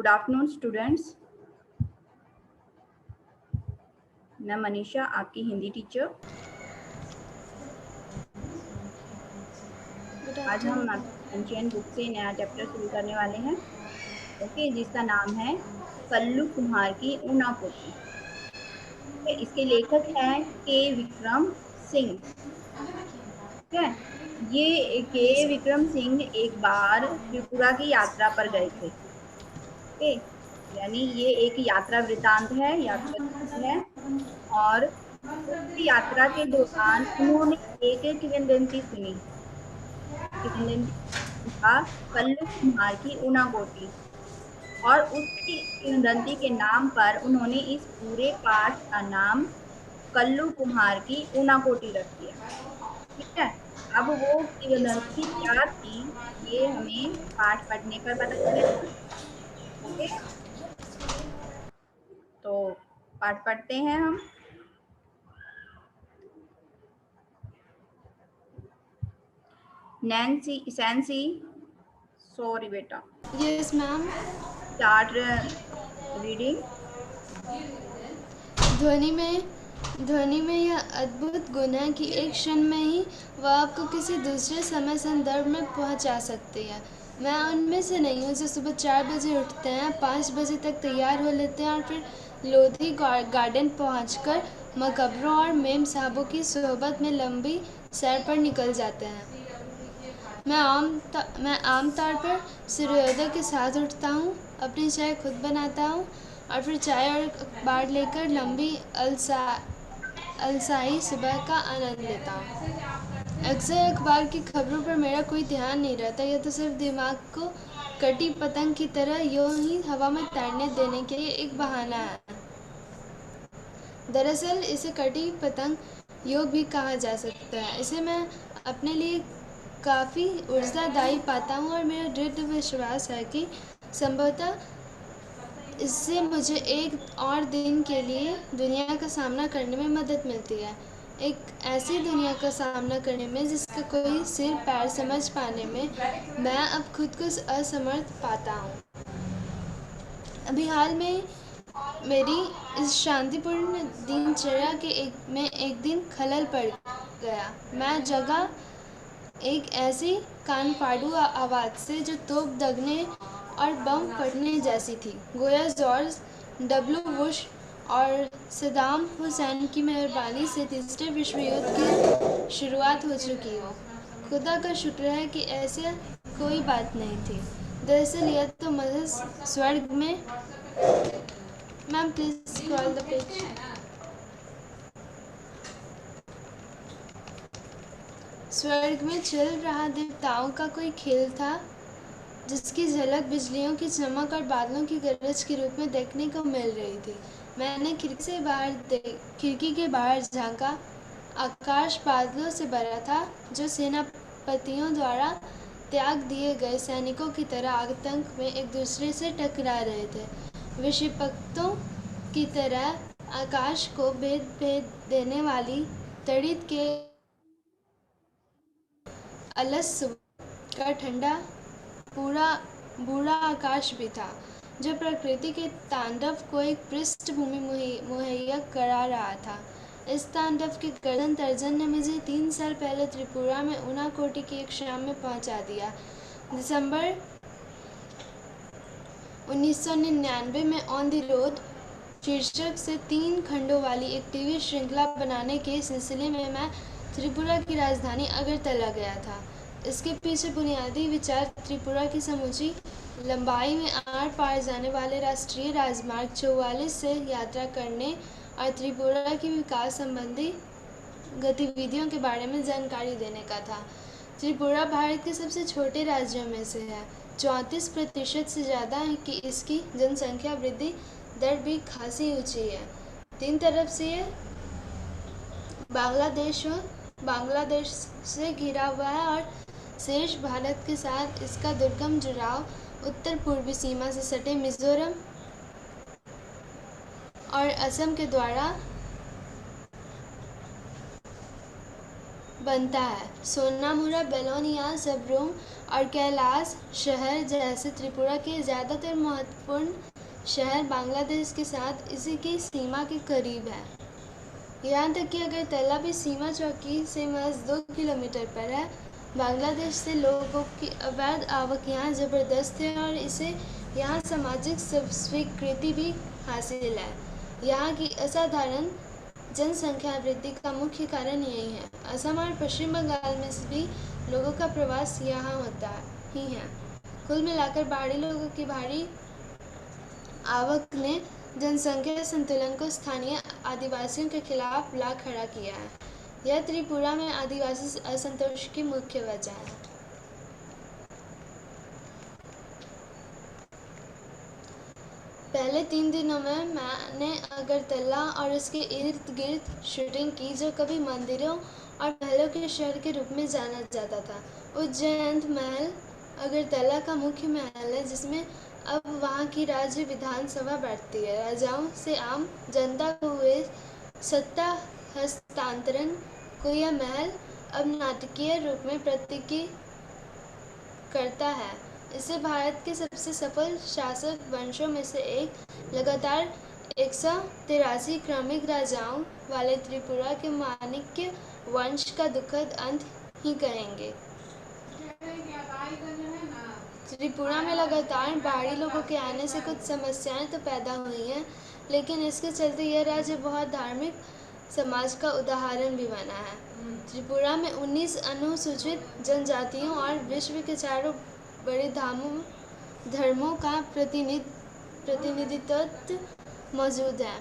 Good afternoon students. मैं मनीषा, आपकी Hindi teacher. आज हम एंशियन बुक से नया चैप्टर शुरू करने वाले हैं, ओके, जिसका नाम है कल्लू कुम्हार की ऊनाकोटी। इसके लेखक हैं के विक्रम सिंह। ठीक है, ये के विक्रम सिंह एक बार त्रिपुरा की यात्रा पर गए थे। ओके, यानी ये एक यात्रा वृतांत है, यात्रा है। और उसकी यात्रा के दौरान उन्होंने एक किंवदंती सुनी। किंवदंती था कल्लू कुम्हार की ऊनाकोटी, और उसकी किंवदंती के नाम पर उन्होंने इस पूरे पाठ का नाम कल्लू कुम्हार की ऊनाकोटी रख दिया। ठीक है, अब वो किंवदंती क्या थी ये हमें पाठ पढ़ने पर पता चलेगा। ओके, तो पाठ पढ़ते हैं हम। नैन्सी सैंसी, सॉरी बेटा। Yes ma'am. Start reading. ध्वनि में यह अद्भुत गुण है कि एक क्षण में ही वह आपको किसी दूसरे समय संदर्भ में पहुंचा सकती है। मैं उनमें से नहीं हूँ जो सुबह 4 बजे उठते हैं, 5 बजे तक तैयार हो लेते हैं और फिर लोधी गार्डन पहुंचकर मकबरों और मेम साहबों की सोहबत में लंबी सैर पर निकल जाते हैं। मैं आमतौर पर सूर्योदय के साथ उठता हूँ, अपनी चाय खुद बनाता हूँ और फिर चाय और अखबार लेकर लंबी अलसाई सुबह का आनंद लेता हूँ। अक्सर अखबार की खबरों पर मेरा कोई ध्यान नहीं रहता, यह तो सिर्फ दिमाग को कटी पतंग की तरह यूं ही हवा में तैरने देने के लिए एक बहाना है। दरअसल इसे कटी पतंग योग भी कहा जा सकता है। इसे मैं अपने लिए काफ़ी ऊर्जादायी पाता हूँ और मेरा दृढ़ विश्वास है कि संभवतः इससे मुझे एक और दिन के लिए दुनिया का सामना करने में मदद मिलती है। एक ऐसी दुनिया का सामना करने में जिसका कोई सिर पैर समझ पाने में मैं अब खुद को असमर्थ पाता हूँ। अभी हाल में मेरी इस शांतिपूर्ण दिनचर्या के एक दिन खलल पड़ गया। मैं जगह एक ऐसी कान फाड़ू आवाज़ से जो तोप दगने और बम फटने जैसी थी। गोया जॉर्ज डब्ल्यू बुश और सद्दाम हुसैन की मेहरबानी से तीसरे विश्व युद्ध की शुरुआत हो चुकी हो। खुदा का शुक्र है कि ऐसे कोई बात नहीं थी। दरअसल यह तो महज स्वर्ग में। Ma'am please scroll the page. स्वर्ग में चल रहा देवताओं का कोई खेल था जिसकी झलक बिजलियों की चमक और बादलों की गरज के रूप में देखने को मिल रही थी। मैंने खिड़की के बाहर झांका। आकाश बादलों से भरा था जो सेनापतियों द्वारा त्याग दिए गए सैनिकों की तरह आतंक में एक दूसरे से टकरा रहे थे। विषिपक्तों की तरह आकाश को भेद देने वाली तड़ित के अलस सुबह का ठंडा बूढ़ा आकाश भी था जो प्रकृति के तांडव को एक पृष्ठभूमि मुहैया करा रहा था। इस तांडव के गर्दन तर्जन ने मुझे 3 साल पहले त्रिपुरा में ऊनाकोटी की एक शाम में पहुंचा दिया। दिसंबर 1999 में ऑन द रोड शीर्षक से 3 खंडों वाली एक टीवी श्रृंखला बनाने के सिलसिले में मैं त्रिपुरा की राजधानी अगरतला गया था। इसके पीछे बुनियादी विचार त्रिपुरा की समूची लंबाई में आर पार जाने वाले राष्ट्रीय राजमार्ग 44 से यात्रा करने और त्रिपुरा की विकास संबंधी गतिविधियों के बारे में जानकारी देने का था। त्रिपुरा भारत के सबसे छोटे राज्यों में से है। 34% से ज़्यादा है कि इसकी जनसंख्या वृद्धि दर भी खासी ऊंची है। 3 तरफ से ये बांग्लादेश से घिरा हुआ है और शेष भारत के साथ इसका दुर्गम जुड़ाव उत्तर पूर्वी सीमा से सटे मिजोरम और असम के द्वारा बनता है। सोनामुरा, बेलोनिया, सबरूम और कैलाश शहर जैसे त्रिपुरा के ज़्यादातर महत्वपूर्ण शहर बांग्लादेश के साथ इसी की सीमा के करीब है। यहाँ तक कि अगरतला भी सीमा चौकी से महज 2 किलोमीटर पर है। बांग्लादेश से लोगों की अवैध आवक यहाँ ज़बरदस्त है और इसे यहाँ सामाजिक स्वीकृति भी हासिल है। यहाँ की असाधारण जनसंख्या वृद्धि का मुख्य कारण यही है। असम और पश्चिम बंगाल में से भी लोगों का प्रवास यहाँ होता ही है। कुल मिलाकर बाहरी लोगों की भारी आवक ने जनसंख्या संतुलन को स्थानीय आदिवासियों के खिलाफ ला खड़ा किया है। यह त्रिपुरा में आदिवासी असंतोष की मुख्य वजह है। पहले 3 दिनों में मैंने अगरतला और उसके इर्द गिर्द शूटिंग की, जो कभी मंदिरों और महलों के शहर के रूप में जाना जाता था। उज्जैन महल अगरतला का मुख्य महल है, जिसमें अब वहाँ की राज्य विधानसभा बैठती है। राजाओं से आम जनता को हुए सत्ता हस्तांतरण को यह महल अब नाटकीय रूप में प्रतीकी करता है। इसे भारत के सबसे सफल शासक वंशों में से एक, लगातार 183 क्रमिक राजाओं वाले त्रिपुरा के माणिक्य वंश का दुखद अंत ही कहेंगे। त्रिपुरा में लगातार बाहरी लोगों के आने से कुछ समस्याएं तो पैदा हुई हैं, लेकिन इसके चलते यह राज्य बहुत धार्मिक समाज का उदाहरण भी बना है। त्रिपुरा में 19 अनुसूचित जनजातियों और विश्व के चारों बड़े धर्मों का प्रतिनिधित्व मौजूद है।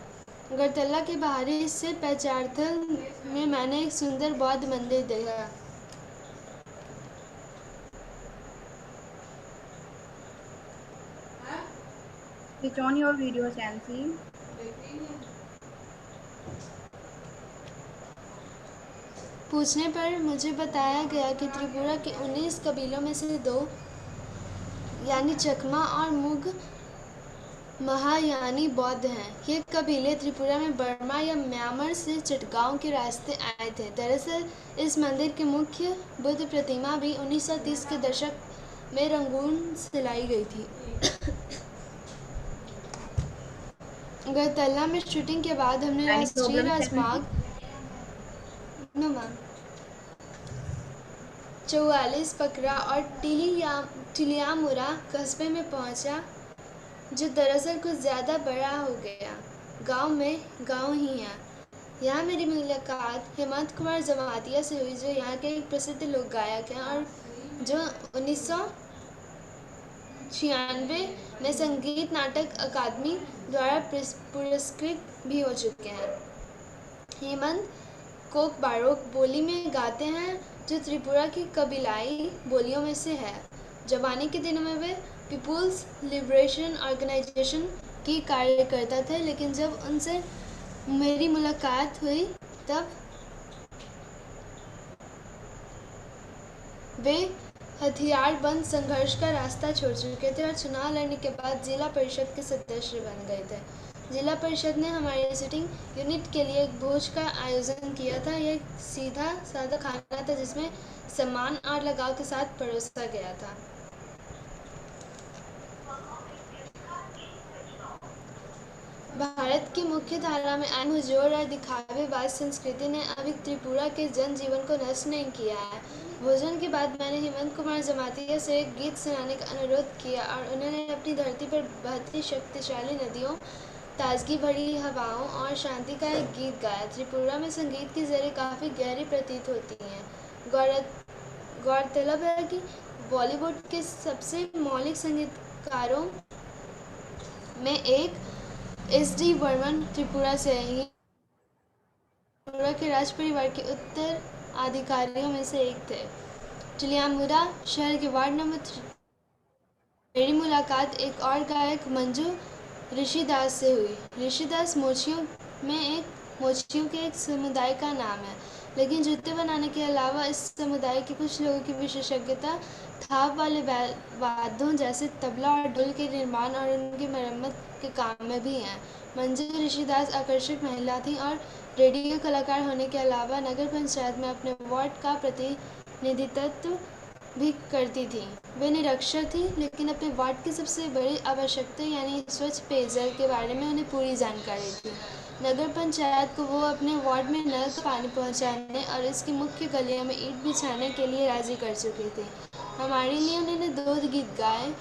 अगरतला के बाहरी हिस्से पैचारथल में मैंने एक सुंदर बौद्ध मंदिर देखा। Switch on your video, Chancy. पूछने पर मुझे बताया गया कि त्रिपुरा के 19 कबीलों में से 2 यानी चकमा और मुग महायानी बौद्ध हैं। ये कबीले त्रिपुरा में बर्मा या म्यांमार से चटगांव के रास्ते आए थे। दरअसल इस मंदिर की मुख्य बुद्ध प्रतिमा भी 1930 के दशक में रंगून सिलाई गई थी। अगरतला में शूटिंग के बाद हमने राष्ट्रीय राजमार्ग 44 पकड़ा और टिलियामुरा कस्बे में पहुंचा, जो दरअसल कुछ ज़्यादा बड़ा हो गया। गांव ही है। यहाँ मेरी मुलाकात हेमंत कुमार जमातिया से हुई, जो यहाँ के एक प्रसिद्ध लोक गायक हैं और जो 1996 में संगीत नाटक अकादमी द्वारा पुरस्कृत भी हो चुके हैं। हेमंत कोक बारोक बोली में गाते हैं, जो त्रिपुरा की कबीलाई बोलियों में से है। जवानी के दिनों में वे पीपुल्स लिबरेशन ऑर्गेनाइजेशन की कार्यकर्ता थे, लेकिन जब उनसे मेरी मुलाकात हुई तब वे हथियारबंद संघर्ष का रास्ता छोड़ चुके थे और चुनाव लड़ने के बाद जिला परिषद के सदस्य बन गए थे। जिला परिषद ने हमारी शूटिंग यूनिट के लिए एक भोज का आयोजन किया था। यह सीधा साधा खाना था, जिसमें सम्मान और लगाव के साथ परोसा गया था। भारत की मुख्य धारा में आए हुजूर और दिखावेबाज संस्कृति ने अभी त्रिपुरा के जनजीवन को नष्ट नहीं किया है। भोजन के बाद मैंने हेमंत कुमार जमातिया से एक गीत सुनाने का अनुरोध किया और उन्होंने अपनी धरती पर बहती शक्तिशाली नदियों, ताजगी भरी हवाओं और शांति का एक गीत गाया। त्रिपुरा में संगीत की जड़ें काफ़ी गहरी प्रतीत होती हैं। गौरतलब है कि बॉलीवुड के सबसे मौलिक संगीतकारों में एक SD बर्मन त्रिपुरा से हैं। त्रिपुरा के राज परिवार के उत्तराधिकारियों में से एक थे। टिलियामुरा शहर के वार्ड नंबर 3 मेरी मुलाकात एक और गायक मंजू ऋषिदास से हुई। ऋषिदास मोचियों के एक समुदाय का नाम है, लेकिन जूते बनाने के अलावा इस समुदाय के कुछ लोगों की विशेषज्ञता थाप वाले वाद्यों जैसे तबला और ढोल के निर्माण और उनकी मरम्मत के काम में भी हैं। मंजू ऋषिदास आकर्षक महिला थी और रेडियो कलाकार होने के अलावा नगर पंचायत में अपने वार्ड का प्रतिनिधित्व भी करती थी। वे निरक्षर थी, लेकिन अपने वार्ड की सबसे बड़ी आवश्यकता यानी स्वच्छ पेयजल के बारे में उन्हें पूरी जानकारी थी। नगर पंचायत को वो अपने वार्ड में नल का पानी पहुंचाने और इसकी मुख्य गलियों में ईंट बिछाने के लिए राजी कर चुकी थी। हमारे लिए उन्होंने 2 गीत गाए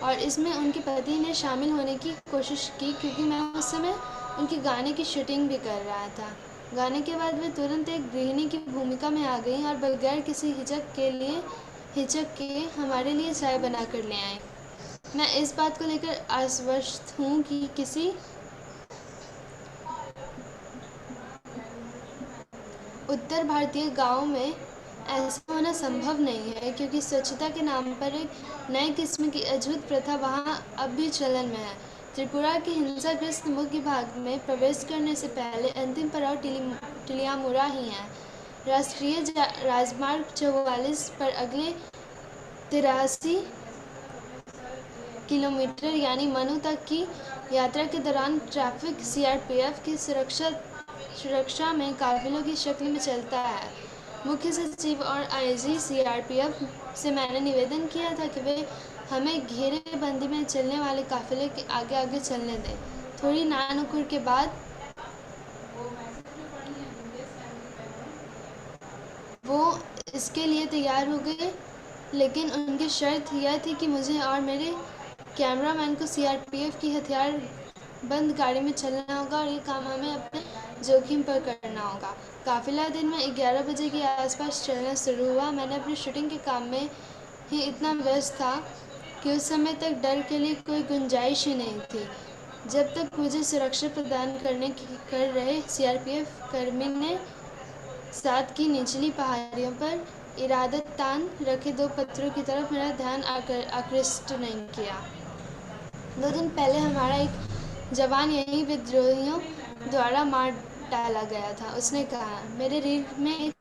और इसमें उनके पति ने शामिल होने की कोशिश की, क्योंकि मैं उस समय उनके गाने की शूटिंग भी कर रहा था। गाने के बाद वे तुरंत एक गृहिणी की भूमिका में आ गईं और बगैर किसी हिचक के हमारे लिए चाय बना कर ले आए। मैं इस बात को लेकर आश्वस्त हूँ कि किसी उत्तर भारतीय गांव में ऐसा होना संभव नहीं है, क्योंकि स्वच्छता के नाम पर एक नए किस्म की अद्भुत प्रथा वहां अब भी चलन में है। त्रिपुरा के हिंसाग्रस्त मुख्य भाग में प्रवेश करने से पहले अंतिम पड़ाव टिलियामुरा ही है। राष्ट्रीय राजमार्ग 44 पर अगले 83 किलोमीटर यानी मनु तक की यात्रा के दौरान ट्रैफिक सीआरपीएफ की सुरक्षा में काफिलों की शक्ल में चलता है। मुख्य सचिव और आईजी सीआरपीएफ से मैंने निवेदन किया था कि वे हमें घेरेबंदी में चलने वाले काफिले के आगे आगे चलने दें। थोड़ी नानुकुर के बाद वो इसके लिए तैयार हो गए, लेकिन उनकी शर्त यह थी कि मुझे और मेरे कैमरामैन को सीआरपीएफ की हथियार बंद गाड़ी में चलना होगा और ये काम हमें अपने जोखिम पर करना होगा। काफिला दिन में 11 बजे के आसपास चलना शुरू हुआ। मैंने अपनी शूटिंग के काम में ही इतना व्यस्त था कि उस समय तक डर के लिए कोई गुंजाइश ही नहीं थी। जब तक मुझे सुरक्षा प्रदान कर रहे सीआरपीएफ कर्मी ने साथ की निचली पहाड़ियों पर इरादत तान रखे 2 पत्थरों की तरफ मेरा ध्यान आकृष्ट नहीं किया। 2 दिन पहले हमारा एक जवान यही विद्रोहियों द्वारा मार डाला गया था। उसने कहा, मेरे रीढ़ में एक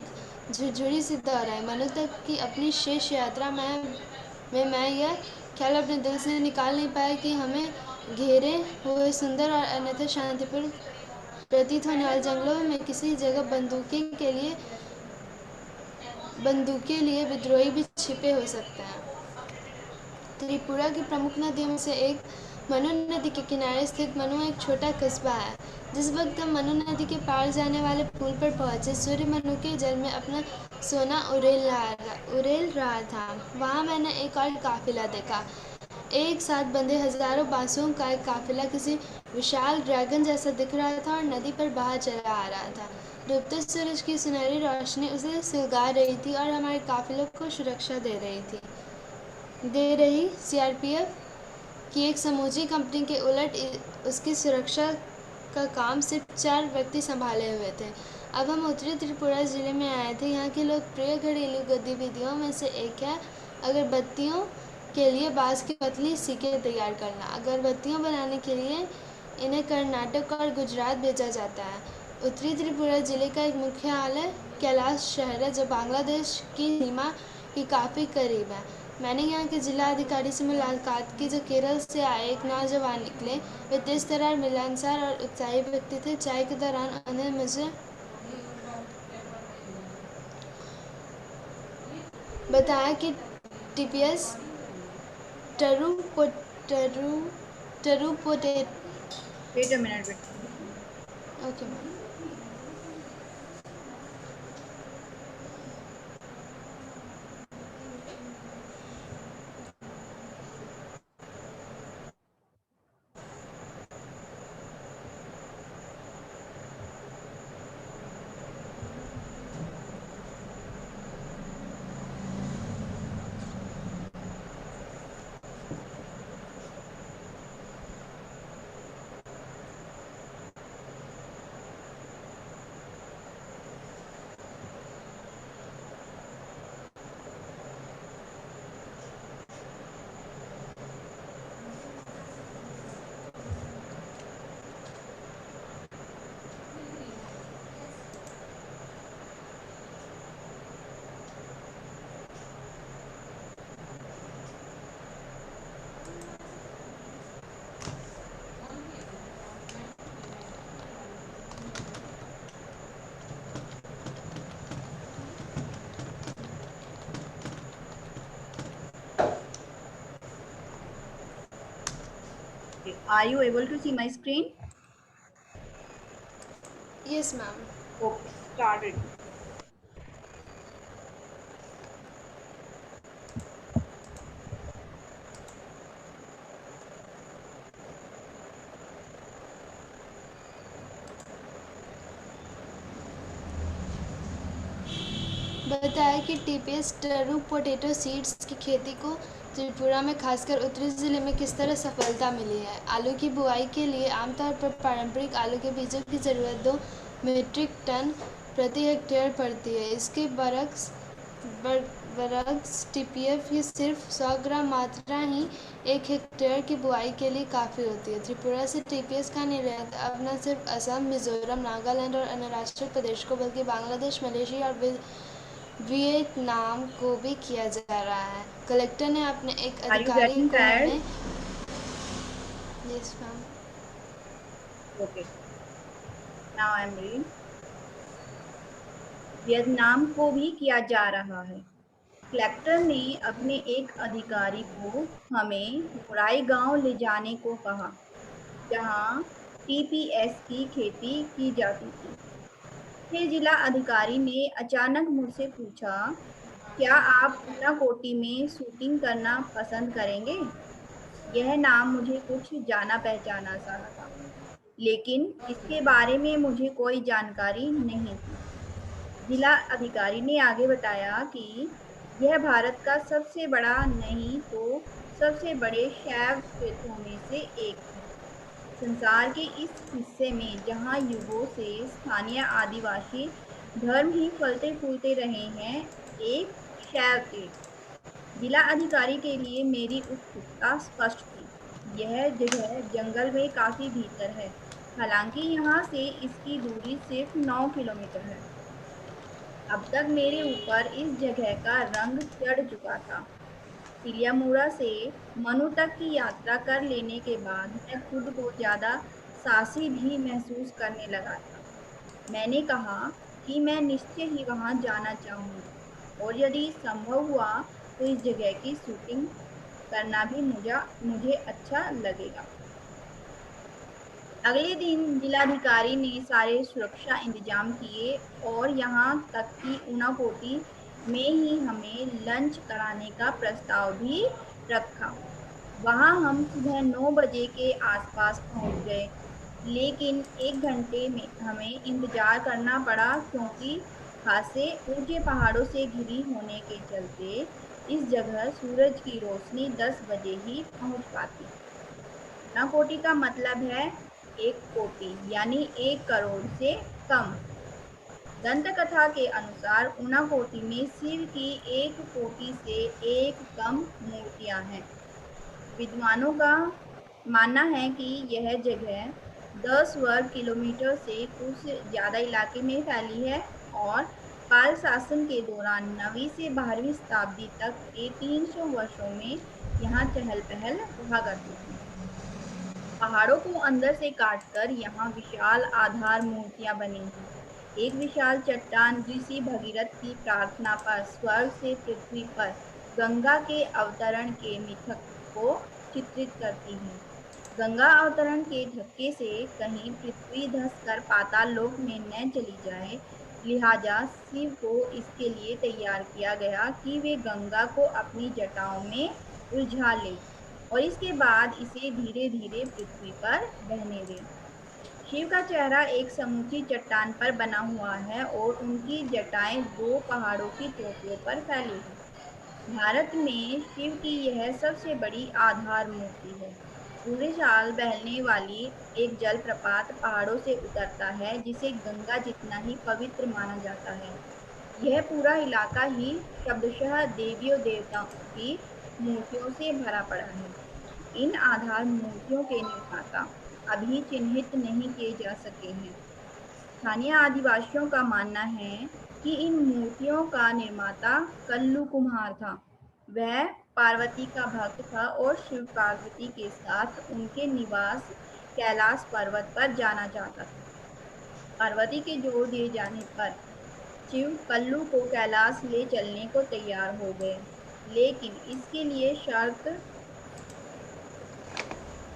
झुरझुरी सी दौड़ है। मनु तक की अपनी शेष यात्रा में मैं यह ख्याल अपने दिल से निकाल नहीं पाया कि हमें घेरे हुए सुंदर और अन्यथा शांतिपूर्ण प्रतीत होने वाले जंगलों में किसी जगह बंदूक के लिए विद्रोही भी छिपे हो सकते हैं। त्रिपुरा की प्रमुख नदियों में से एक मनु नदी के किनारे स्थित मनु एक छोटा कस्बा है। जिस वक्त हम मनु नदी के पार जाने वाले पुल पर पहुंचे, सूर्य मनु के जल में अपना सोना उड़ेल रहा था। वहां मैंने एक और काफिला देखा। एक साथ बंधे हजारों बांसुओं का एक काफिला किसी विशाल ड्रैगन जैसा दिख रहा था और नदी पर बाहर चला आ रहा था। डूबते सूरज की सुनहरी रोशनी उसे सुलगा रही थी और हमारे काफिलों को सुरक्षा दे रही सीआरपीएफ की एक समूची कंपनी के उलट उसकी सुरक्षा का काम सिर्फ 4 व्यक्ति संभाले हुए थे। अब हम उत्तरी त्रिपुरा जिले में आए थे। यहाँ की लोकप्रिय घरेलू गतिविधियों में से एक है अगरबत्तियों के लिए बांस की पतली सीकें तैयार करना। अगरबत्तियाँ बनाने के लिए इन्हें कर्नाटक और गुजरात भेजा जाता है। उत्तरी त्रिपुरा जिले का एक मुख्यालय कैलाश शहर है, जो बांग्लादेश की सीमा के काफ़ी करीब है। मैंने यहाँ के जिला अधिकारी से मुलाकात की, जो केरल से आए एक नौजवान निकले। वे तेज तर्रार, मिलनसार और उत्साही व्यक्ति थे। चाय के दौरान उन्हें मुझे बताया कि टीपीएस टरूपोटे wait a minute. Okay ma'am. Are you able to see my screen? Yes, ma'am. Okay, start reading. बताया कि टीपीएस टरू पोटैटो सीड्स की खेती को त्रिपुरा में खासकर उत्तरी ज़िले में किस तरह सफलता मिली है। आलू की बुआई के लिए आमतौर पर पारंपरिक आलू के बीजों की ज़रूरत 2 मीट्रिक टन प्रति हेक्टेयर पड़ती है। इसके बरक्स टीपीएफ की सिर्फ 100 ग्राम मात्रा ही 1 हेक्टेयर की बुआई के लिए काफ़ी होती है। त्रिपुरा से टीपीएस का निर्यात अब न सिर्फ असम, मिजोरम, नागालैंड और अरुणाचल प्रदेश को बल्कि बांग्लादेश, मलेशिया और वियतनाम को भी किया जा रहा है। कलेक्टर ने अपने एक Are you अधिकारी getting को tired? हमें yes ma'am. Okay, now I am reading. Vietnam को भी किया जा रहा है। कलेक्टर ने अपने एक अधिकारी को हमें मुराई गांव ले जाने को कहा, जहां टीपीएस की खेती की जाती थी। फिर जिला अधिकारी ने अचानक मुझसे पूछा, क्या आप ऊनाकोटी में शूटिंग करना पसंद करेंगे? यह नाम मुझे कुछ जाना पहचाना सा लगा, लेकिन इसके बारे में मुझे कोई जानकारी नहीं थी। जिला अधिकारी ने आगे बताया कि यह भारत का सबसे बड़ा नहीं तो सबसे बड़े शैव क्षेत्रों में से एक है। संसार के इस हिस्से में जहां युगों से स्थानीय आदिवासी धर्म ही फलते फूलते रहे हैं, एक शैव तीर्थ। जिला अधिकारी के लिए मेरी उत्सुकता स्पष्ट थी। यह जगह जंगल में काफी भीतर है, हालांकि यहाँ से इसकी दूरी सिर्फ 9 किलोमीटर है। अब तक मेरे ऊपर इस जगह का रंग चढ़ चुका था। तिलियामुरा से मनु तक की यात्रा कर लेने के बाद मैं खुद को ज्यादा साहसी भी महसूस करने लगा था। मैंने कहा कि मैं निश्चय ही वहां जाना चाहूंगा, और यदि संभव हुआ तो इस जगह की शूटिंग करना भी मुझे अच्छा लगेगा। अगले दिन जिलाधिकारी ने सारे सुरक्षा इंतजाम किए और यहाँ तक कि ऊनाकोटी में ही हमें लंच कराने का प्रस्ताव भी रखा। वहाँ हम सुबह 9 बजे के आसपास पहुँच गए, लेकिन 1 घंटे में हमें इंतजार करना पड़ा क्योंकि खासे ऊंचे पहाड़ों से घिरी होने के चलते इस जगह सूरज की रोशनी 10 बजे ही पहुँच पाती है। ऊनाकोटी का मतलब है 1 कोटि, यानी 1 करोड़ से कम। दंत कथा के अनुसार ऊनाकोटी में शिव की 1 कोटि से एक कम मूर्तियां हैं। विद्वानों का मानना है कि यह जगह 10 वर्ग किलोमीटर से कुछ ज्यादा इलाके में फैली है और पाल शासन के दौरान 9वीं से 12वीं शताब्दी तक के 300 वर्षों में यहाँ चहल पहल रहा करती थी। पहाड़ों को अंदर से काटकर यहाँ विशाल आधार मूर्तियां बनी हैं। एक विशाल चट्टान ऋषि भगीरथ की प्रार्थना पर स्वर्ग से पृथ्वी पर गंगा के अवतरण के मिथक को चित्रित करती है। गंगा अवतरण के धक्के से कहीं पृथ्वी धंस कर पाताल लोक में न चली जाए, लिहाजा शिव को इसके लिए तैयार किया गया कि वे गंगा को अपनी जटाओं में उलझा ले और इसके बाद इसे धीरे धीरे पृथ्वी पर बहने दें। शिव का चेहरा एक समूची चट्टान पर बना हुआ है और उनकी जटाएं 2 पहाड़ों की चोटियों पर फैली हैं। भारत में शिव की यह सबसे बड़ी आधार मूर्ति है। पूरे साल बहने वाली एक जलप्रपात पहाड़ों से उतरता है, जिसे गंगा जितना ही पवित्र माना जाता है। यह पूरा इलाका ही शब्दशः देवियों देवताओं की मूर्तियों से भरा पड़ा है। इन आधार मूर्तियों के निर्माता अभी चिन्हित नहीं किए जा सके हैं। स्थानीय आदिवासियों का मानना है कि इन मूर्तियों का निर्माता कल्लू कुम्हार था। वह पार्वती का भक्त था और शिव पार्वती के साथ उनके निवास कैलाश पर्वत पर जाना चाहता था। पार्वती के जोर दिए जाने पर शिव कल्लू को कैलाश ले चलने को तैयार हो गए, लेकिन इसके लिए शर्त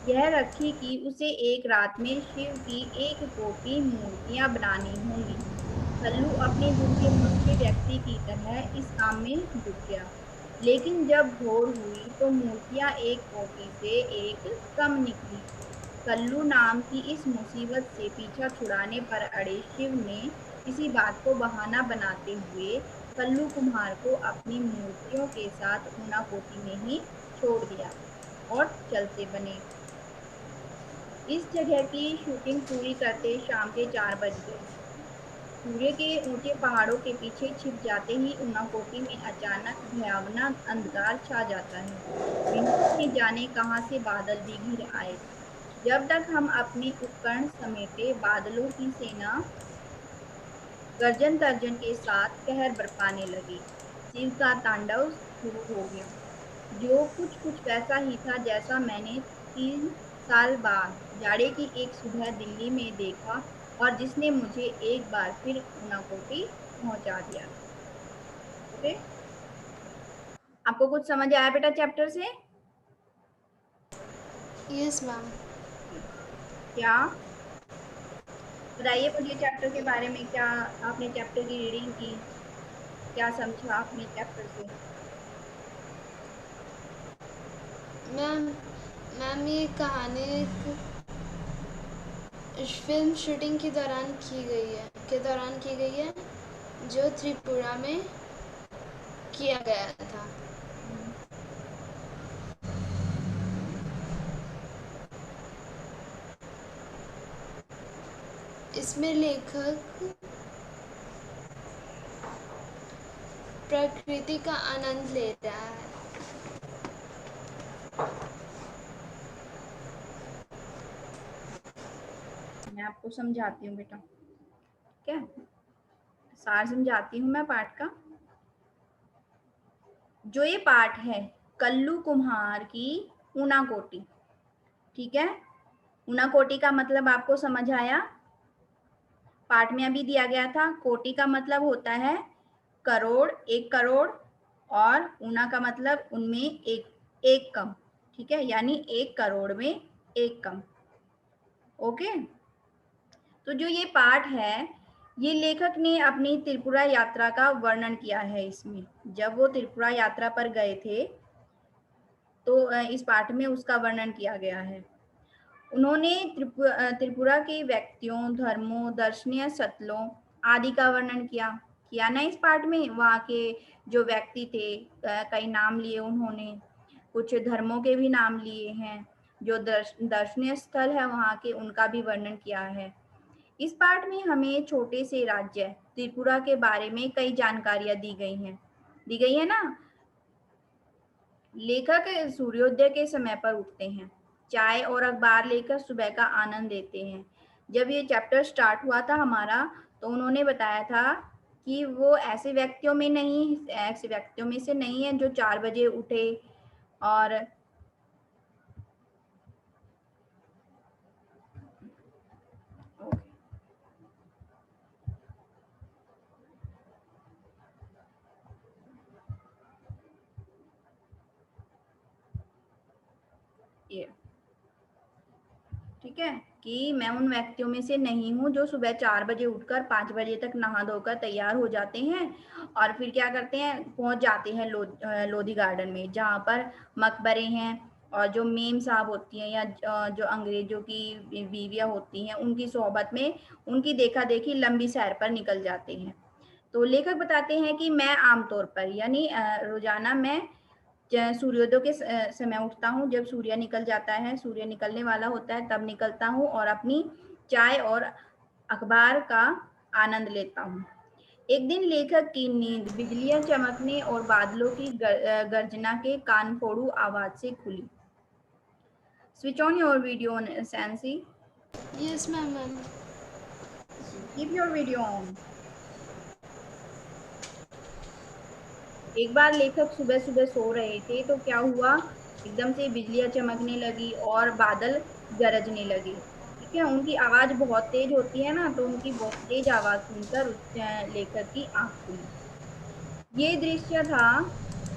यह रखी कि उसे एक रात में शिव की 1 कोटि मूर्तियां बनानी होंगी। कल्लू अपने दिल के मुख्य व्यक्ति की तरह इस काम में जुट गया। लेकिन जब भोर हुई तो मूर्तियां 1 कोटि से एक कम निकली। कल्लू नाम की इस मुसीबत से पीछा छुड़ाने पर अड़े शिव ने किसी बात को बहाना बनाते हुए कल्लू कुम्हार को अपनी मूर्तियों के साथ ऊनाकोटी में ही छोड़ दिया और चलते बने। इस जगह की शूटिंग पूरी करते शाम के 4 बज गए। सूर्य के ऊंचे पहाड़ों के पीछे छिप जाते ही ऊनाकोटी में अचानक भयावना अंधकार छा जाता है। बिना ने जाने कहां से बादल भी घिर आए। जब तक हम अपने उपकरण समेटे, बादलों की सेना गर्जन तर्जन के साथ कहर बरपाने लगी। शिव का तांडव शुरू हो गया, जो कुछ कुछ वैसा ही था जैसा मैंने 3 साल बाद जाड़े की एक सुबह दिल्ली में देखा और जिसने मुझे एक बार फिर ऊनाकोटी पहुंचा दिया। ओके, आपको कुछ समझ आया बेटा चैप्टर से? Yes ma'am. क्या बताइए मुझे चैप्टर के बारे में, क्या आपने चैप्टर की रीडिंग की, क्या समझा आपने चैप्टर से? मैम मैम ये कहानी एक फिल्म शूटिंग के दौरान की गई है, जो त्रिपुरा में किया गया था। हम्म, इसमें लेखक प्रकृति का आनंद ले रहा है। मैं आपको समझाती हूँ बेटा, क्या सार समझाती हूँ मैं पाठ का। जो ये पाठ है कल्लू कुम्हार की ऊनाकोटी, ठीक है। ऊनाकोटी का मतलब आपको समझ आया? पाठ में अभी दिया गया था। कोटि का मतलब होता है करोड़, 1 करोड़, और ऊना का मतलब उनमें एक कम, ठीक है, यानी 1 करोड़ में एक कम। ओके, तो जो ये पाठ है, ये लेखक ने अपनी त्रिपुरा यात्रा का वर्णन किया है इसमें। जब वो त्रिपुरा यात्रा पर गए थे तो इस पाठ में उसका वर्णन किया गया है। उन्होंने त्रिपुरा के व्यक्तियों, धर्मों, दर्शनीय स्थलों आदि का वर्णन किया किया ना इस पाठ में। वहाँ के जो व्यक्ति थे, कई नाम लिए उन्होंने, कुछ धर्मों के भी नाम लिए हैं, जो दर्शनीय स्थल है वहाँ के उनका भी वर्णन किया है। इस पाठ में हमें छोटे से राज्य त्रिपुरा के बारे में कई जानकारियां दी गई है ना। लेखक सूर्योदय के समय पर उठते हैं, चाय और अखबार लेकर सुबह का आनंद लेते हैं। जब ये चैप्टर स्टार्ट हुआ था हमारा, तो उन्होंने बताया था कि वो ऐसे व्यक्तियों में से नहीं है जो 4 बजे उठे और ये, ठीक है, कि मैं उन व्यक्तियों में से नहीं हूँ जो सुबह 4 बजे उठकर 5 बजे तक नहा धोकर तैयार हो जाते हैं और फिर क्या करते हैं, पहुंच जाते हैं लोधी गार्डन में, जहाँ पर मकबरे हैं और जो मेम साहब होती हैं या जो अंग्रेजों की बीवियां होती हैं, उनकी सोहबत में उनकी देखा देखी लंबी सैर पर निकल जाते हैं। तो लेखक बताते हैं कि मैं आमतौर पर यानी रोजाना मैं सूर्योदय के समय उठता हूँ। जब सूर्य निकल जाता है, सूर्य निकलने वाला होता है, तब निकलता हूँ और अपनी चाय और अखबार का आनंद लेता हूँ। एक दिन लेखक की नींद बिजलियां चमकने और बादलों की गर्जना के कान फोड़ू आवाज से खुली। Switch on your video Sansi. Yes ma'am ma'am. Keep your video on. एक बार लेखक सुबह सुबह सो रहे थे तो क्या हुआ, एकदम से बिजलियां चमकने लगी और बादल गरजने लगे। ठीक है, उनकी आवाज बहुत तेज होती है ना, तो उनकी बहुत तेज आवाज सुनकर लेखक की आंख खुली। ये दृश्य था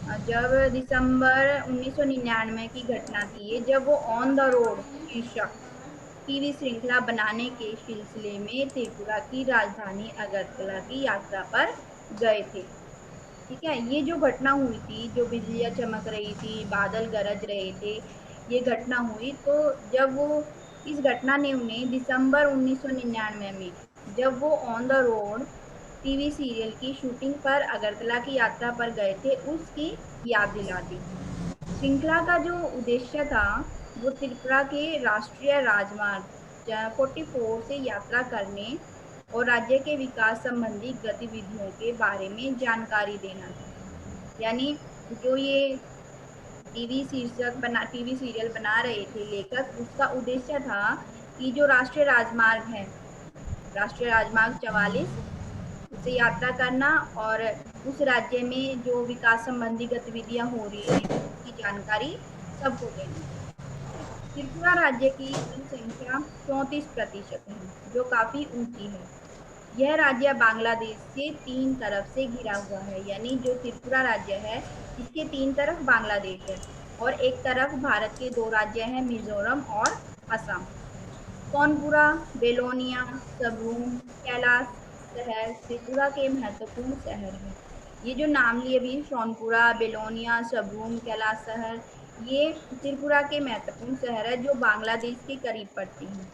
जब दिसंबर 1999 की घटना थी ये, जब वो ऑन द रोड शीर्षक टीवी श्रृंखला बनाने के सिलसिले में त्रिपुरा की राजधानी अगरतला की यात्रा पर गए थे। ठीक है, ये जो घटना हुई थी, जो बिजलियां चमक रही थी, बादल गरज रहे थे, ये घटना हुई। तो जब वो इस घटना ने उन्हें दिसंबर 1999 में, जब वो on the road TV serial की शूटिंग पर अगरतला की यात्रा पर गए थे, उसकी याद दिला दी। श्रृंखला का जो उद्देश्य था, वो त्रिपुरा के राष्ट्रीय राजमार्ग 44 से यात्रा करने और राज्य के विकास संबंधी गतिविधियों के बारे में जानकारी देना था। यानी जो ये टीवी सीरियल बना रहे थे लेखक, उसका उद्देश्य था कि जो राष्ट्रीय राजमार्ग है, राष्ट्रीय राजमार्ग 44, उसे यात्रा करना और उस राज्य में जो विकास संबंधी गतिविधियां हो रही हैं उसकी जानकारी सबको देना। त्रिपुरा राज्य की जनसंख्या 34% है, जो काफी ऊंची है। यह राज्य बांग्लादेश से तीन तरफ से घिरा हुआ है। यानी जो त्रिपुरा राज्य है, इसके तीन तरफ बांग्लादेश है और एक तरफ भारत के दो राज्य हैं, मिजोरम और असम। सोनपुरा, बेलोनिया, सबरूम, कैलाश शहर त्रिपुरा के महत्वपूर्ण शहर हैं। ये जो नाम लिए भी, सोनपुरा, बेलोनिया, सबरूम, कैलाश शहर, ये त्रिपुरा के महत्वपूर्ण शहर है जो बांग्लादेश के करीब पड़ती हैं।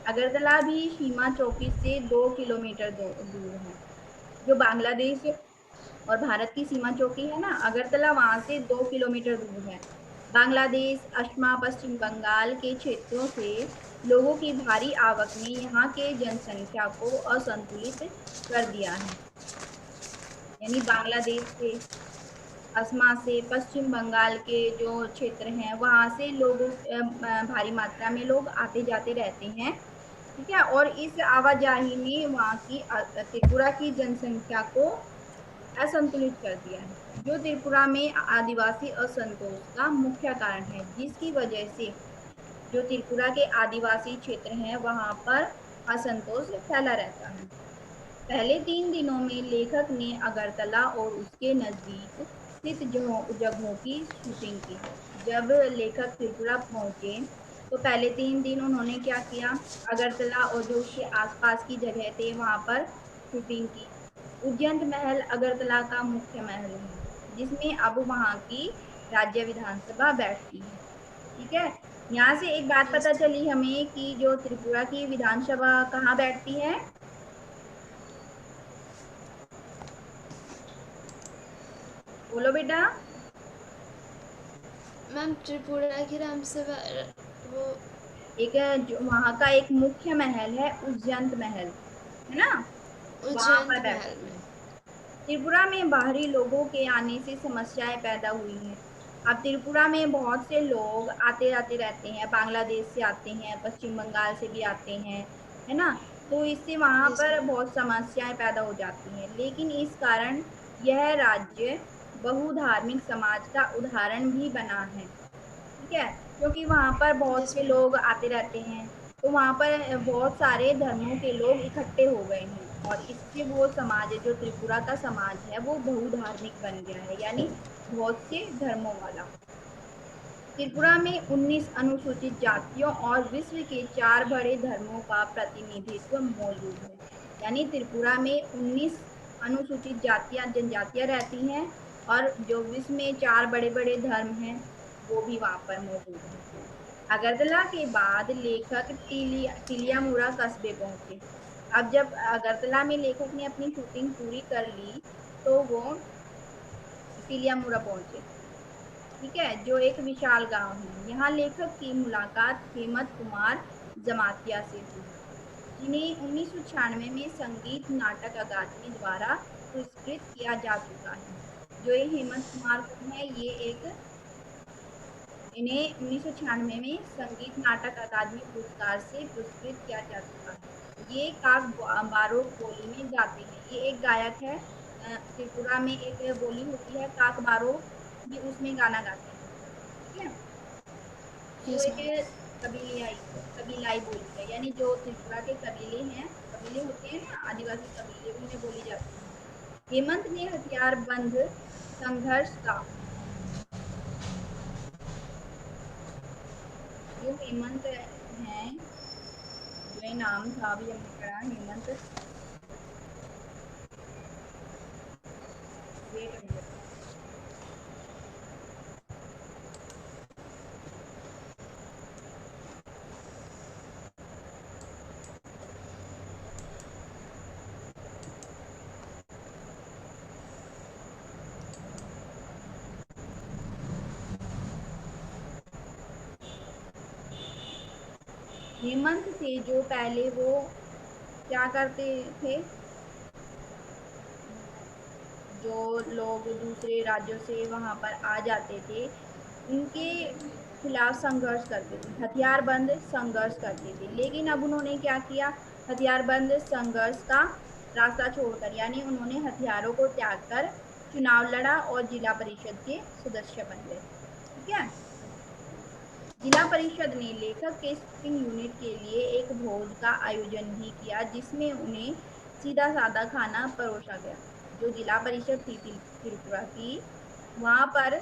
अगरतला भी सीमा चौकी से 2 किलोमीटर दूर है। जो बांग्लादेश और भारत की सीमा चौकी है ना, अगरतला, वहां से 2 किलोमीटर दूर है। बांग्लादेश, असम, पश्चिम बंगाल के क्षेत्रों से लोगों की भारी आवक ने यहाँ के जनसंख्या को असंतुलित कर दिया है। यानी बांग्लादेश से, असमा से, पश्चिम बंगाल के जो क्षेत्र हैं, वहां से लोगों भारी मात्रा में लोग आते जाते रहते हैं। ठीक है, और इस आवाजाही ने वहां की त्रिपुरा की जनसंख्या को असंतुलित कर दिया है, जो त्रिपुरा में आदिवासी असंतोष का मुख्य कारण है, जिसकी वजह से जो त्रिपुरा के आदिवासी क्षेत्र हैं वहां पर असंतोष फैला रहता है। पहले 3 दिनों में लेखक ने अगरतला और उसके नजदीक स्थित जगहों की शूटिंग की। जब लेखक त्रिपुरा पहुंचे तो पहले 3 दिन उन्होंने क्या किया, अगरतला और जो उसके आसपास की जगह थे वहां पर शूटिंग की। उज्जैन महल अगरतला का मुख्य महल है, जिसमें अब वहां की राज्य विधानसभा बैठती है। ठीक है, यहाँ से एक बात यस पता मैम। चली हमें कि जो त्रिपुरा की विधानसभा कहाँ बैठती है। बोलो बेटा। मैम त्रिपुरा की राम सभा वो एक जो वहां का एक मुख्य महल है, उज्जैन महल, है ना, वहां उज्जैन पर महल बैठती है। में। त्रिपुरा में बाहरी लोगों के आने से समस्याएं पैदा हुई हैं। अब त्रिपुरा में बहुत से लोग आते जाते रहते हैं, बांग्लादेश से आते हैं, पश्चिम बंगाल से भी आते हैं, है ना। तो इससे वहां यस पर मैम। बहुत समस्याएं पैदा हो जाती हैं। लेकिन इस कारण यह राज्य बहुधार्मिक समाज का उदाहरण भी बना है। ठीक है, क्योंकि वहां पर बहुत यस से मैम। लोग आते रहते हैं, तो वहां पर बहुत सारे धर्मों के लोग इकट्ठे हो गए हैं और इससे वो समाज है, जो त्रिपुरा का समाज है, वो बहुधार्मिक बन गया है, यानी बहुत से धर्मों वाला। त्रिपुरा में 19 अनुसूचित जातियों और विश्व के 4 बड़े धर्मों का प्रतिनिधित्व मौजूद है। यानी त्रिपुरा में 19 अनुसूचित जातियां, जनजातियां रहती हैं और जो विश्व में 4 बड़े बड़े धर्म हैं, वो भी वहां पर मौजूद हैं। अगरतला के बाद लेखक टिलियामुरा कस्बे पहुंचे। अब जब अगरतला में लेखक ने अपनी शूटिंग पूरी कर ली, तो वो टिलियामुरा पहुंचे। ठीक है, जो एक विशाल गांव है। यहाँ लेखक की मुलाकात हेमंत कुमार जमातिया से हुई, जिन्हें 1996 में संगीत नाटक अकादमी द्वारा पुरस्कृत किया जा चुका है। जो ये हेमंत कुमार कौन है, ये एक, इन्हें 1996 में संगीत नाटक अकादमी पुरस्कार से पुरस्कृत किया जा चुका है। ये काग बारो बोली में गाते हैं। ये एक गायक है। त्रिपुरा में एक बोली होती है काक बारो, ये उसमें गाना गाते हैं। ठीक है, जो यस मैम। एक कबीलाई बोली है, यानी जो त्रिपुरा के कबीले हैं, कबीले होते हैं ना, आदिवासी कबीले, उनमें बोली जाती है। हेमंत ने हथियार बंद संघर्ष का जो हेमंत हैं, जो ये नाम था अभी हमने पढ़ा Hemant, wait a minute. Hemant थे जो पहले वो क्या करते थे, जो लोग दूसरे राज्यों से वहां पर आ जाते थे उनके खिलाफ संघर्ष करते थे, हथियारबंद संघर्ष करते थे। लेकिन अब उन्होंने क्या किया, हथियारबंद संघर्ष का रास्ता छोड़कर, यानी उन्होंने हथियारों को त्याग कर चुनाव लड़ा और जिला परिषद के सदस्य बन गए। ठीक है। जिला परिषद ने लेखक के स्पीकिंग यूनिट के लिए एक भोज का आयोजन भी किया जिसमें उन्हें सीधा साधा खाना परोसा गया। जो जिला परिषद थी त्रिपुरा की, वहां पर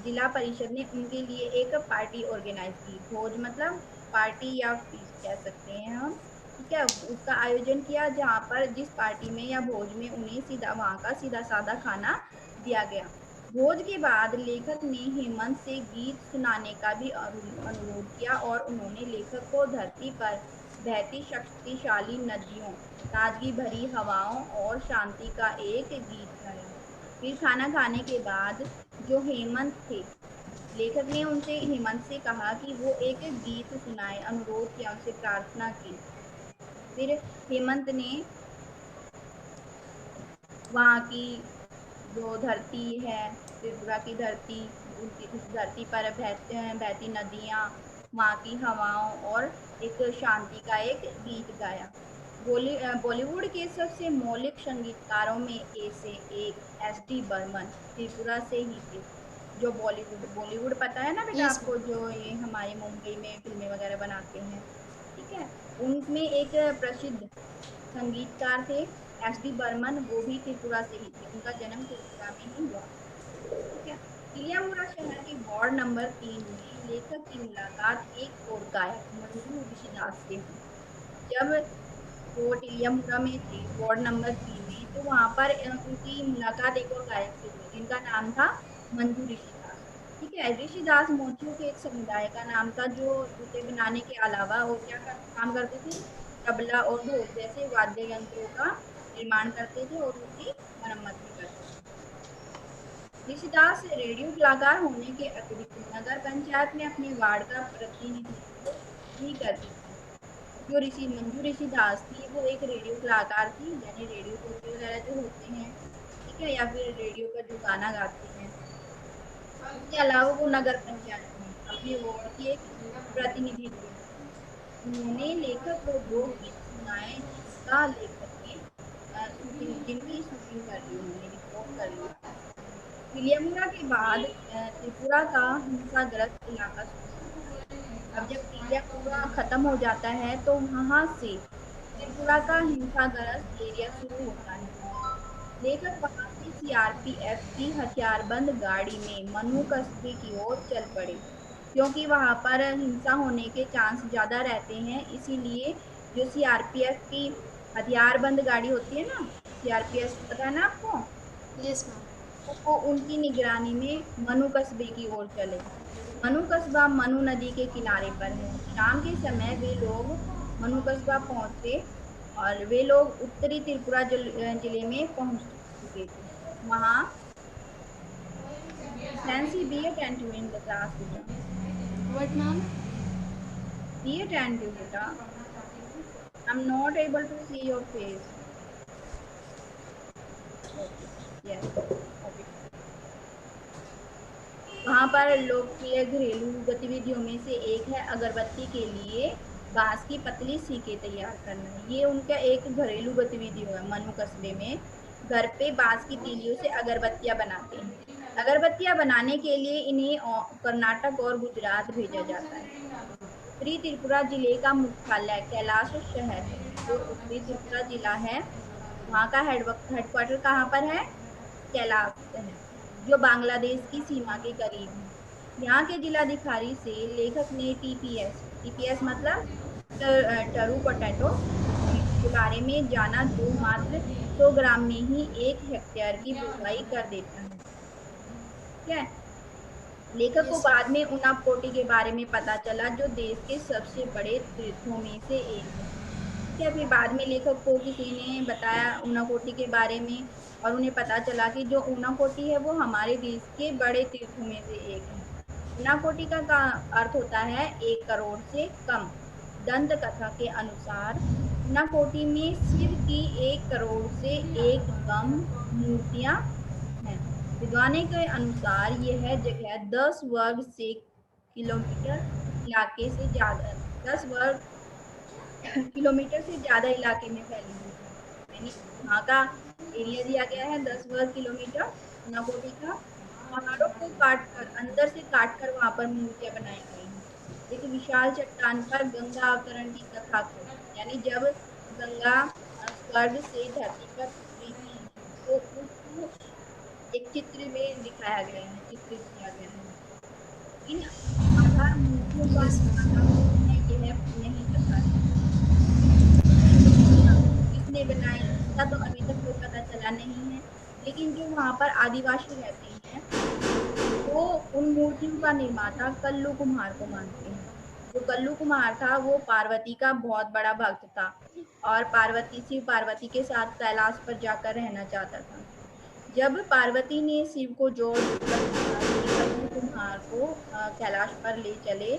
जिला परिषद ने उनके लिए एक पार्टी ऑर्गेनाइज की। भोज मतलब पार्टी या फीस्ट कह सकते हैं हम। ठीक है, उसका आयोजन किया जहाँ पर जिस पार्टी में या भोज में उन्हें सीधा वहां का सीधा साधा खाना दिया गया। भोज के बाद लेखक ने हेमंत से गीत सुनाने का भी अनुरोध किया और उन्होंने लेखक को धरती पर बहती शक्तिशाली नदियों, ताजगी भरी हवाओं और शांति का एक गीत गाया। फिर खाना खाने के बाद जो हेमंत थे, लेखक ने उनसे हेमंत से कहा कि वो एक गीत सुनाए, अनुरोध किया, उनसे प्रार्थना की। फिर हेमंत ने वहाँ की जो धरती है, त्रिपुरा की धरती, उनकी उस धरती पर बहती नदियाँ, वहाँ की हवाओं और एक शांति का एक गीत गाया। बॉलीवुड के सबसे मौलिक संगीतकारों में से एक एस डी बर्मन त्रिपुरा से ही थे। जो बॉलीवुड बॉलीवुड पता है ना बेटा यस आपको, मैम। जो ये हमारे मुंबई में फिल्में वगैरह बनाते हैं। ठीक है, उनमें एक प्रसिद्ध संगीतकार थे एस डी बर्मन, वो भी त्रिपुरा से ही थे, उनका जन्म त्रिपुरा में ही हुआ। ठीक है। तिलियामुरा शहर के वार्ड नंबर 3 में लेखक की मुलाकात एक और गायक मंजू ऋषिदास से हुई। जब वो टिलियामुरा में थे वार्ड नंबर 3 में, तो वहां पर उनकी मुलाकात एक और गायक से हुई जिनका नाम था मंजू ऋषिदास। ठीक है, ऋषिदास मोचियों के एक समुदाय का नाम था जो जूते बनाने के अलावा और क्या काम करते थे, तबला और ढोल जैसे वाद्य यंत्रों का निर्माण करते थे और उनकी मरम्मत भी करते थे। ऋषिदास रेडियो कलाकार होने के अतिरिक्त नगर पंचायत में अपने वार्ड का प्रतिनिधित्व भी करती थी। जो ऋषि मंजू ऋषिदास थी वो एक रेडियो कलाकार थी, यानी रेडियो जोकी वगैरह जो होते हैं, ठीक है, या फिर रेडियो पर जो गाना गाते हैं। इसके अलावा वो नगर पंचायत में अपने वार्ड की एक प्रतिनिधित्व भी थी। उन्होंने लेखक को दो गीत सुनाए जिसका लेखक ने जिनकी शूटिंग कर ली, उन्होंने रिकॉर्ड कर लिया। तिलियामुरा के बाद त्रिपुरा का हिंसाग्रस्त इलाका शुरू होता है। अब जब तिलियामुरा खत्म हो जाता है तो वहां से त्रिपुरा का हिंसाग्रस्त एरिया शुरू होता है। लेखक वहां से सीआरपीएफ की हथियारबंद गाड़ी में मनु कस्बे की ओर चल पड़े, क्योंकि वहां पर हिंसा होने के चांस ज्यादा रहते हैं। इसीलिए जो सीआरपीएफ की हथियारबंद गाड़ी होती है ना, सीआरपीएफ पता है ना आपको, यस मैम। वो उनकी निगरानी में मनु कस्बे की ओर चले। मनु कस्बा मनु नदी के किनारे पर है। शाम के समय वे लोग मनु कस्बा पहुंचे और वे लोग उत्तरी त्रिपुरा जिले में पहुंच चुके थे। वहां Nancy, be attentive in the class, beta. What ma'am? Be attentive, beta. I'm not able to see your face. Okay. Yes. Okay. वहां पर लोकप्रिय घरेलू गतिविधियों में से एक है अगरबत्ती के लिए बांस की पतली सीकें तैयार करना। ये उनका एक घरेलू गतिविधि है। मनु कस्बे में घर पे बांस की तीलियों से अगरबत्तियां बनाते हैं। अगरबत्तियां बनाने के लिए इन्हें कर्नाटक और गुजरात भेजा जाता है। उत्तरी त्रिपुरा जिले का मुख्यालय कैलाश शहर है। जो उत्तरी त्रिपुरा जिला है, वहाँ का हेडक्वार्टर कहाँ पर है, कैलाश शहर, जो बांग्लादेश की सीमा के करीब है। यहाँ के जिलाधिकारी से लेखक ने टीपीएस मतलब टरू पोटैटो के बारे में जाना, जो मात्र 100 ग्राम में ही 1 हेक्टेयर की बुवाई कर देता है। ठीक है। लेखक को यस बाद मैम। में उनाकोटी के बारे में पता चला, जो देश के सबसे बड़े तीर्थों में से एक है। ठीक है, फिर बाद में लेखक को किसी ने बताया उनाकोटी के बारे में, और उन्हें पता चला कि जो उनाकोटी है वो हमारे देश के बड़े तीर्थों में से एक है। उनाकोटी का अर्थ होता है 1 करोड़ से कम। दंत कथा के अनुसार उनाकोटी में शिव की 1 करोड़ से एक कम मूर्तियां हैं। विद्वानों के अनुसार यह जगह 10 वर्ग किलोमीटर से ज्यादा इलाके में फैली हुई है। यानी वहाँ का एरिया दिया गया है 10 वर्ग किलोमीटर उनाकोटी का। पहाड़ों को काट कर, अंदर से काट कर वहां पर मूर्तियां बनाई गई हैं। एक विशाल चट्टान पर गंगा अवतरण की कथा को, यानी जब गंगा स्वर्ग से धरती पर उतरी थी, तो उसको एक चित्र में दिखाया गया है, चित्रित किया गया है। इन आधार मूर्तियों का यस मैम। निर्माता कौन है, यह नहीं पता है। ये मूर्तियां किसने बनाई, इसका तो अभी तक कोई पता चला नहीं है। लेकिन जो वहां पर आदिवासी रहते हैं, वो उन मूर्तियों का निर्माता कल्लू कुम्हार को मानते हैं। जो कल्लू कुम्हार था वो पार्वती का बहुत बड़ा भक्त था, और शिव पार्वती के साथ कैलाश पर जाकर रहना चाहता था। जब पार्वती ने शिव को जोर देकर कहा कि कल्लू कुम्हार को कैलाश पर ले चले,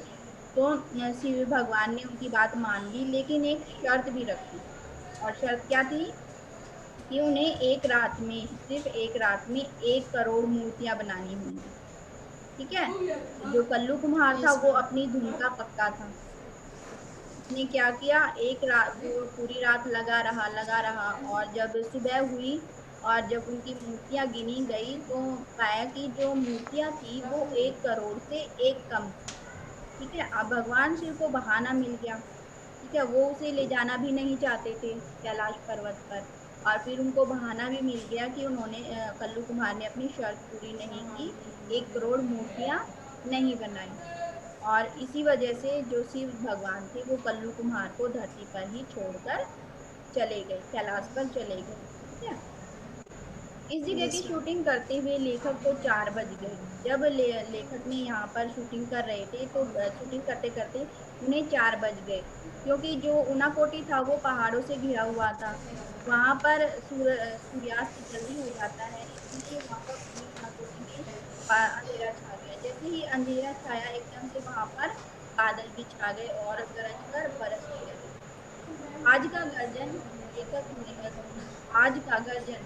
तो शिव भगवान ने उनकी बात मान ली, लेकिन एक शर्त भी रखी। और शर्त क्या थी कि उन्हें एक रात में, सिर्फ एक रात में 1 करोड़ मूर्तियां बनानी होंगी। ठीक है। जो कल्लू कुम्हार था यस वो मैम। अपनी धुन का पक्का था। उसने क्या किया, एक रात वो पूरी रात लगा रहा, और जब सुबह हुई और जब उनकी मूर्तियां गिनी गई, तो पाया कि जो मूर्तियां थी वो 1 करोड़ से एक कम थी। ठीक है। अब भगवान शिव को बहाना मिल गया। ठीक है, वो उसे ले जाना भी नहीं चाहते थे कैलाश पर्वत पर, और फिर उनको बहाना भी मिल गया कि उन्होंने कल्लू कुमार ने अपनी शर्त पूरी नहीं की, 1 करोड़ मूर्तियां नहीं बनाई। और इसी वजह से जो शिव भगवान थे वो कल्लू कुम्हार को धरती पर ही छोड़कर चले गए, कैलाश पर चले गए। ठीक है। इस जगह की यस मैम। शूटिंग करते हुए लेखक को 4 बज गए। जब लेखक ने यहाँ पर शूटिंग कर रहे थे, तो शूटिंग करते करते उन्हें 4 बज गए, क्योंकि जो उनाकोटी था वो पहाड़ों से घिरा हुआ था। वहां पर सूर्यास्त जल्दी हो जाता है, इसलिए वहां पर पूरी उनाकोटी में अंधेरा छा गया। जैसे ही अंधेरा छाया, एकदम से वहां पर बादल भी छा गए और गरज कर बरसने लगे। आज का गर्जन लेखक ने आज का गर्जन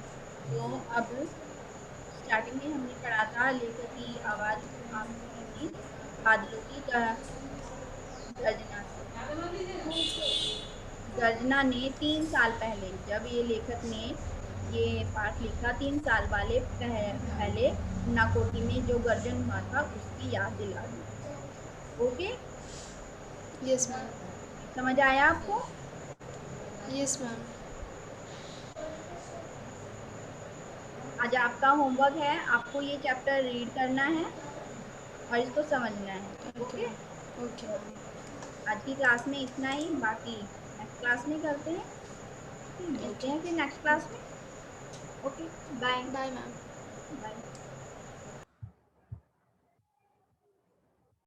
जो अब स्टार्टिंग में हमने पढ़ा था, लेखक की आवाज आप सुनी थी बादलों की गर्जना से। उस गर्जना ने 3 साल पहले, जब ये लेखक ने ये पाठ लिखा, 3 साल वाले पहले उनाकोटी में जो गर्जन हुआ था उसकी याद दिला दी। ओके। Yes ma'am. समझ आया आपको? Yes ma'am. आज आपका होमवर्क है, आपको ये चैप्टर रीड करना है और इसको समझना है। Okay okay. Ma'am. Okay ma'am. आज की क्लास में इतना ही, बाकी नेक्स्ट क्लास में करते हैं। मिलते ओके। हैं फिर नेक्स्ट क्लास में। Okay. Bye. Bye ma'am. Bye.